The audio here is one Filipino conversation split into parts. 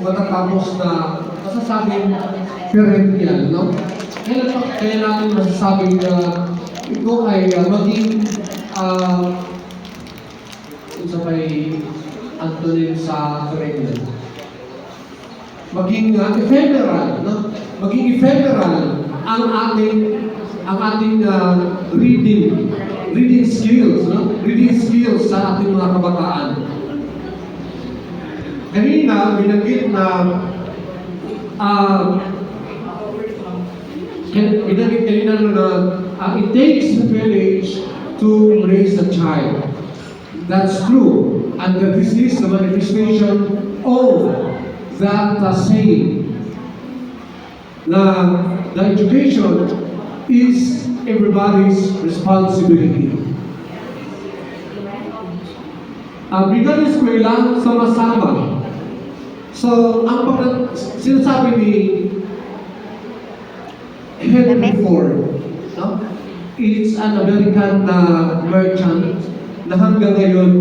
matatapos na masasabing perennial, no? Kaya natin masasabing ito ay maging isa pa'y antonym sa perennial. Maging ephemeral, no? Maging ephemeral ang ating reading skills, no? Reading skills sa ating mga kabataan. Kanina, binanggit na it takes a village to raise a child. That's true. And that this is the manifestation of that saying. The education is everybody's responsibility. Bilang eskwela, sama-sama. So, ang sinasabi ni Henry Ford, no? It's an American merchant na hanggang ngayon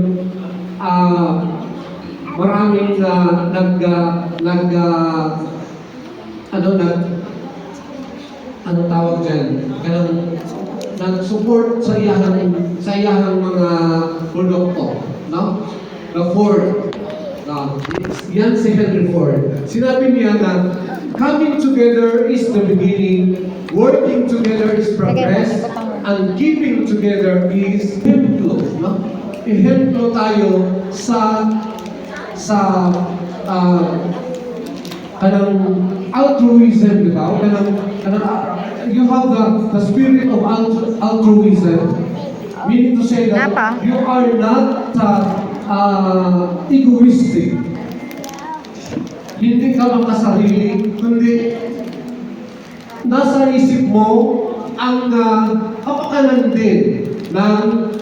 maraming ano tawag dyan? Nag-support sa iyahang mga produkto, no? The Ford. Yan si Henry Ford. Sinabi niya na coming together is the beginning, working together is progress, and keeping together is ehemplo, no? Ehemplo tayo sa kanang altruism, di ba? You have the spirit of altruism, meaning to say that you are not egoistic. Hindi ka makasarili, kundi nasa isip mo ang kapakanan din ng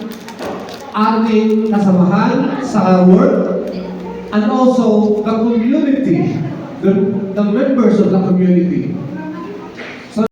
ating kasamahan sa work and also the community, the members of the community.